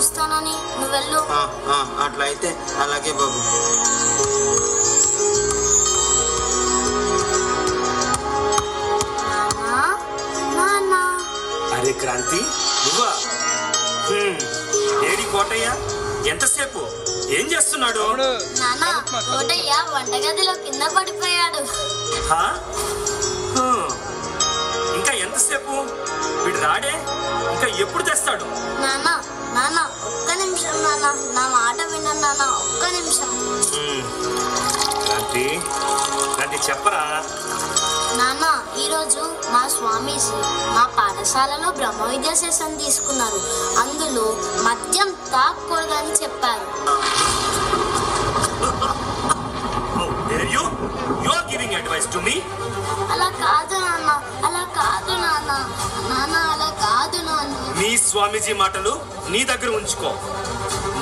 చూస్తానని నువ్వు వెళ్ళు. అట్లయితే అలాగే బాబు. అరే క్రాంతి, నువ్వా? ఏడి కోటయ్య, ఎంతసేపు ఏం చేస్తున్నాడు? నాన్న, కోటయ్య వంటగదిలో కింద పడిపోయాడు. ఇంకా ఎంతసేపు? వీడు రాడే, ఇంకా ఎప్పుడు తెస్తాడు? నాన్న నాన్న ఒక్క నిమిషం నాన్న, నా మాట విన్నాను నాన్న, ఒక్క నిమిషం. క్రాంతి, క్రాంతి చెప్పరా. నాన్న, ఈరోజు మా స్వామీజీ మా పాఠశాలలో బ్రహ్మ విద్యా సెషన్ తీసుకున్నారు. అందులో మద్యం తాగకూడదని చెప్పారు. అలా కాదు నాన్న, అలా కాదు నాన్న, నాన్న అలా కాదు నాన్న. నీ స్వామీజీ మాటలు నీ దగ్గర ఉంచుకో.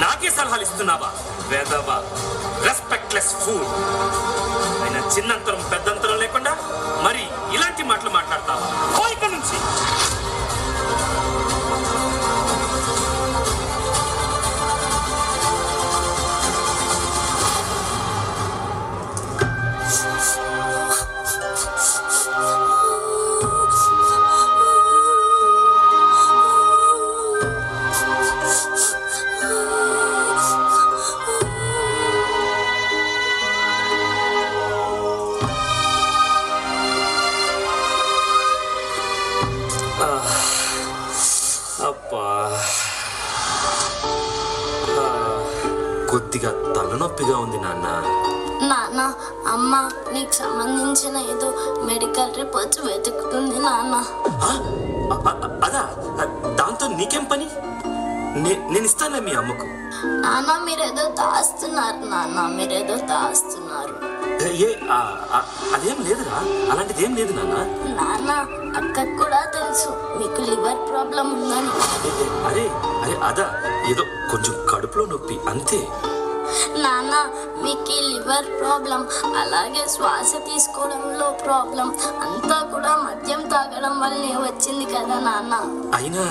నాకే సలహాలు ఇస్తున్నావా? వేదవా, రెస్పెక్ట్లెస్ ఫూల్. ఆయన చిన్నంతరం పెద్దంతరం లేకుండా మరి ఇలాంటి మాటలు మాట్లాడతావా? ఇక్కడి నుంచి కొద్దిగా తలనొప్పిగా ఉంది నాన్న. నాన్న, అమ్మ నీకు సంబంధించిన ఏదో మెడికల్ రిపోర్ట్స్ వెతుకుతుంది నాన్న. అదా? దాంతో నీకేం పని? నేను ఇస్తానులే మీ అమ్మకు. నాన్న, మీరేదో దాస్తున్నారు నాన్న, మీరేదో దాస్తున్నారు. అదేం లేదురా, అలాంటిది ఏం లేదు నాన్న. నాన్న, అక్కకు కూడా తెలుసు మీకు లివర్ ప్రాబ్లం ఉందని. అరే అరే అదా, ఏదో కొంచెం కడుపులో నొప్పి అంతే. నాన్న, మీకు లివర్ ప్రాబ్లం, అలాగే శ్వాస తీసుకోవడంలో ప్రాబ్లం అంతా కూడా మద్యం తాగడం వల్లే వచ్చింది కదా నాన్న. అయినా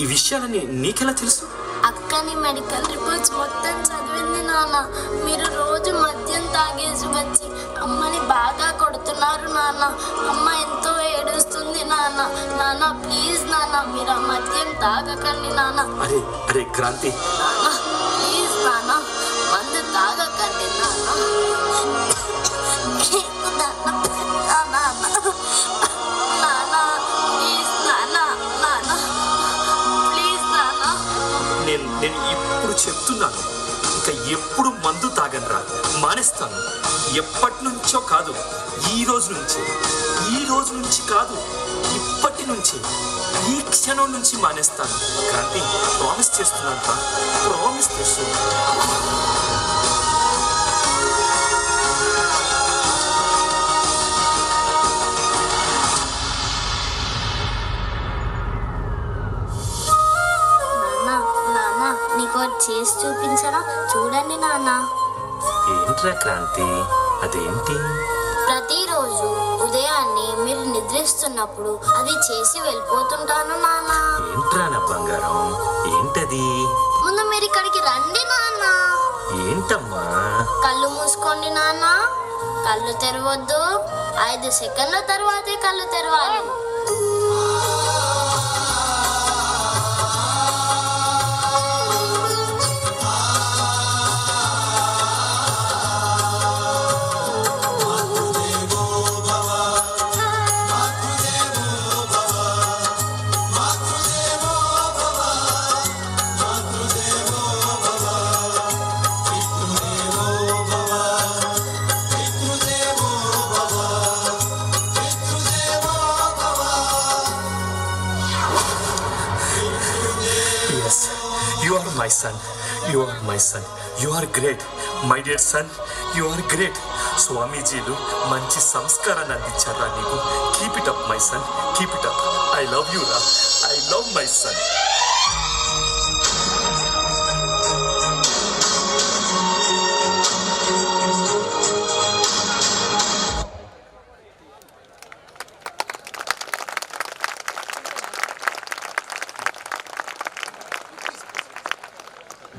ఈ విషయాలని నీకెలా తెలుసు? అక్కని మెడికల్ రిపోర్ట్స్ మొత్తం చదివింది నాన్న. మీరు రోజు మద్యం తాగేసి వచ్చి అమ్మని బాగా కొడుతున్నారు నాన్న. అమ్మ ఎంతో ఏడుస్తుంది నాన్న. నాన్న ప్లీజ్ నాన్న, మీరు ఆ మద్యం తాగకండి నాన్న. అరే అరే క్రాంతి, నాన్న ప్లీజ్ నాన్న, మందు తాగకండి నాన్న. నేను ఇప్పుడు చెప్తున్నాను, ఇక ఎప్పుడు మందు తాగనరా, మానేస్తాను. ఎప్పటి నుంచో కాదు, ఈ రోజు నుంచి కాదు, ఇప్పటి నుంచి, ఈ క్షణం నుంచి మానేస్తాను. క్రాంతి, ప్రామిస్ చేస్తున్నాను రా, ప్రామిస్ చేస్తున్నాను. నీకు చేసి చూపించరా? చూడండి నాన్న. ఏంట్రా క్రాంతి, అదేంటి? ప్రతిరోజు ఉదయాన్నే మీరు నిద్రిస్తున్నప్పుడు అది చేసి వెళ్ళిపోతుంటాను నాన్న. ఏంట్రా నా బంగారం, ఏంటది? ముందు మీరు ఇక్కడికి రండి నాన్న. ఏంటమ్మా? కళ్ళు మూసుకోండి నాన్న. కళ్ళు తెరవద్దు. 5 సెకండ్ల తర్వాతే కళ్ళు తెరవాలి. You are my son. You are my son. You are great. My dear son, you are great. స్వామీజీలు మంచి సంస్కారాన్ని అందించారా నీకు. Keep it up my son, keep it up. I love you రా, ఐ లవ్ మై సన్.